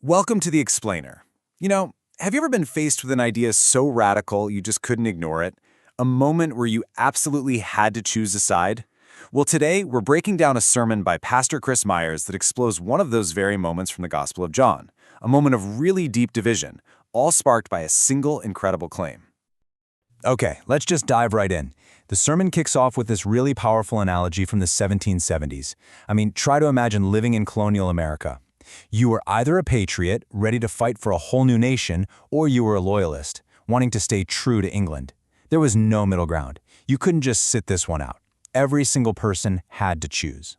Welcome to The Explainer. Have you ever been faced with an idea so radical you just couldn't ignore it? A moment where you absolutely had to choose a side? Well, today we're breaking down a sermon by Pastor Chris Myers that explores one of those very moments from the Gospel of John, a moment of really deep division, all sparked by a single incredible claim. Okay, let's just dive right in. The sermon kicks off with this really powerful analogy from the 1770s. Try to imagine living in colonial America. You were either a patriot, ready to fight for a whole new nation, or you were a loyalist, wanting to stay true to England. There was no middle ground. You couldn't just sit this one out. Every single person had to choose.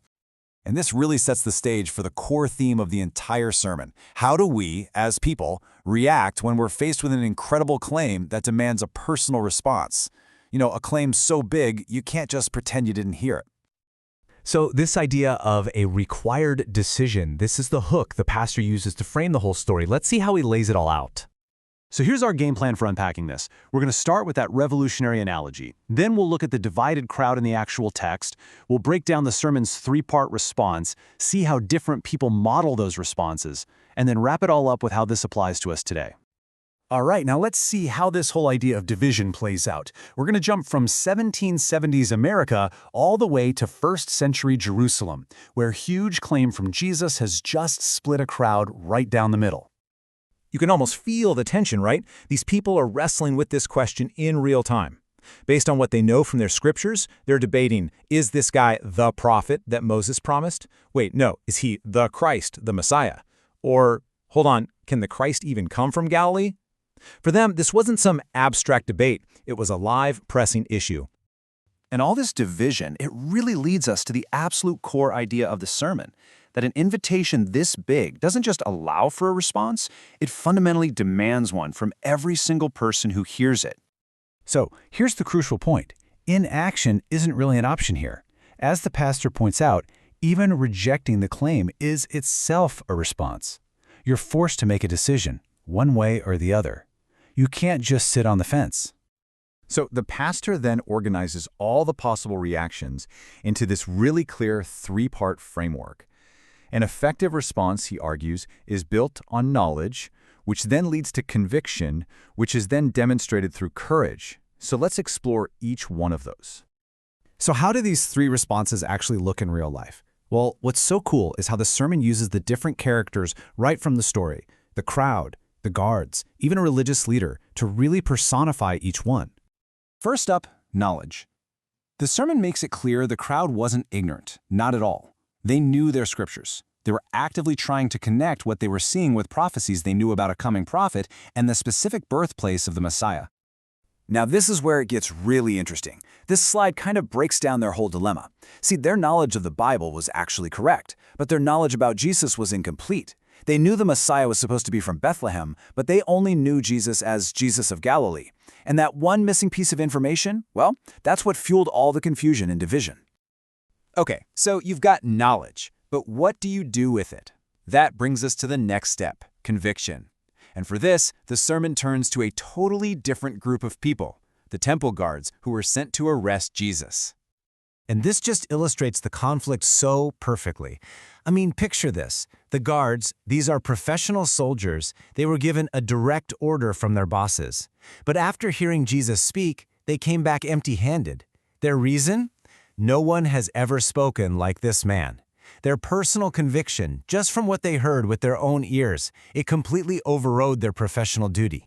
And this really sets the stage for the core theme of the entire sermon. How do we, as people, react when we're faced with an incredible claim that demands a personal response? A claim so big, you can't just pretend you didn't hear it. So this idea of a required decision, this is the hook the pastor uses to frame the whole story. Let's see how he lays it all out. So here's our game plan for unpacking this. We're going to start with that revolutionary analogy. Then we'll look at the divided crowd in the actual text. We'll break down the sermon's three-part response, see how different people model those responses, and then wrap it all up with how this applies to us today. All right, now let's see how this whole idea of division plays out. We're going to jump from 1770s America all the way to 1st century Jerusalem, where a huge claim from Jesus has just split a crowd right down the middle. You can almost feel the tension, right? These people are wrestling with this question in real time. Based on what they know from their scriptures, they're debating, is this guy the prophet that Moses promised? Wait, no, is he the Christ, the Messiah? Or, hold on, can the Christ even come from Galilee? For them, this wasn't some abstract debate. It was a live, pressing issue. And all this division, it really leads us to the absolute core idea of the sermon, that an invitation this big doesn't just allow for a response, it fundamentally demands one from every single person who hears it. So here's the crucial point. Inaction isn't really an option here. As the pastor points out, even rejecting the claim is itself a response. You're forced to make a decision, one way or the other. You can't just sit on the fence. So the pastor then organizes all the possible reactions into this really clear three-part framework. An effective response, he argues, is built on knowledge, which then leads to conviction, which is then demonstrated through courage. So let's explore each one of those. So how do these three responses actually look in real life? Well, what's so cool is how the sermon uses the different characters right from the story, the crowd, the guards, even a religious leader, to really personify each one. First up, knowledge. The sermon makes it clear the crowd wasn't ignorant, not at all. They knew their scriptures. They were actively trying to connect what they were seeing with prophecies they knew about a coming prophet and the specific birthplace of the Messiah. Now this is where it gets really interesting. This slide kind of breaks down their whole dilemma. See, their knowledge of the Bible was actually correct, but their knowledge about Jesus was incomplete. They knew the Messiah was supposed to be from Bethlehem, but they only knew Jesus as Jesus of Galilee. And that one missing piece of information, well, that's what fueled all the confusion and division. Okay, so you've got knowledge, but what do you do with it? That brings us to the next step, conviction. And for this, the sermon turns to a totally different group of people, the temple guards who were sent to arrest Jesus. And this just illustrates the conflict so perfectly. Picture this. The guards, these are professional soldiers. They were given a direct order from their bosses. But after hearing Jesus speak, they came back empty-handed. Their reason? No one has ever spoken like this man. Their personal conviction, just from what they heard with their own ears, it completely overrode their professional duty.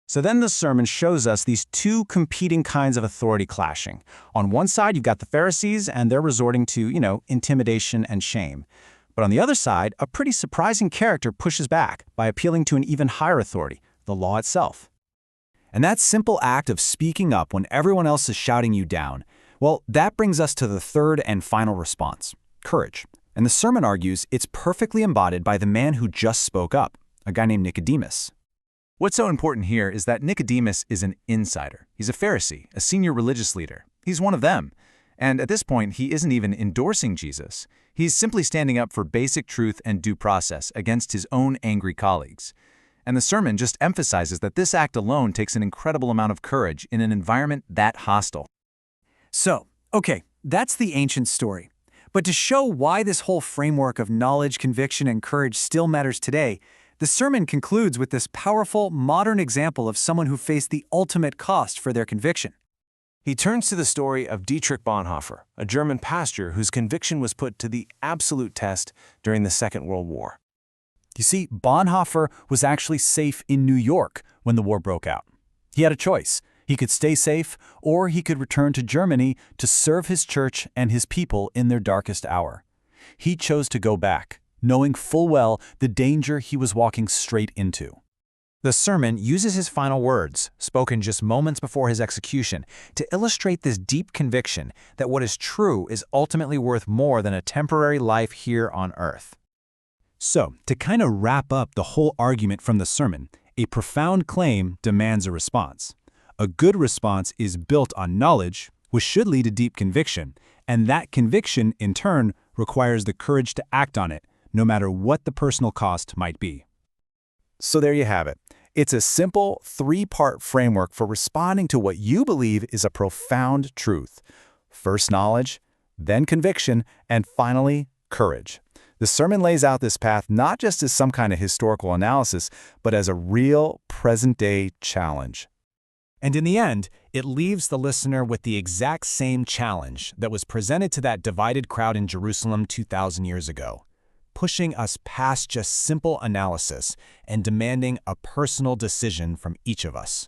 So then the sermon shows us these two competing kinds of authority clashing. On one side, you've got the Pharisees, and they're resorting to, intimidation and shame. But on the other side, a pretty surprising character pushes back by appealing to an even higher authority, the law itself. And that simple act of speaking up when everyone else is shouting you down, well, that brings us to the third and final response, courage. And the sermon argues it's perfectly embodied by the man who just spoke up, a guy named Nicodemus. What's so important here is that Nicodemus is an insider. He's a Pharisee, a senior religious leader. He's one of them. And at this point, he isn't even endorsing Jesus. He's simply standing up for basic truth and due process against his own angry colleagues. And the sermon just emphasizes that this act alone takes an incredible amount of courage in an environment that hostile. So, okay, that's the ancient story. But to show why this whole framework of knowledge, conviction, and courage still matters today, The sermon concludes with this powerful, modern example of someone who faced the ultimate cost for their conviction. He turns to the story of Dietrich Bonhoeffer, a German pastor whose conviction was put to the absolute test during the Second World War. You see, Bonhoeffer was actually safe in New York when the war broke out. He had a choice. He could stay safe, or he could return to Germany to serve his church and his people in their darkest hour. He chose to go back, knowing full well the danger he was walking straight into. The sermon uses his final words, spoken just moments before his execution, to illustrate this deep conviction that what is true is ultimately worth more than a temporary life here on earth. So, to kind of wrap up the whole argument from the sermon, a profound claim demands a response. A good response is built on knowledge, which should lead to deep conviction, and that conviction, in turn, requires the courage to act on it, no matter what the personal cost might be. So there you have it. It's a simple, three-part framework for responding to what you believe is a profound truth. First knowledge, then conviction, and finally, courage. The sermon lays out this path not just as some kind of historical analysis, but as a real, present-day challenge. And in the end, it leaves the listener with the exact same challenge that was presented to that divided crowd in Jerusalem 2,000 years ago, pushing us past just simple analysis and demanding a personal decision from each of us.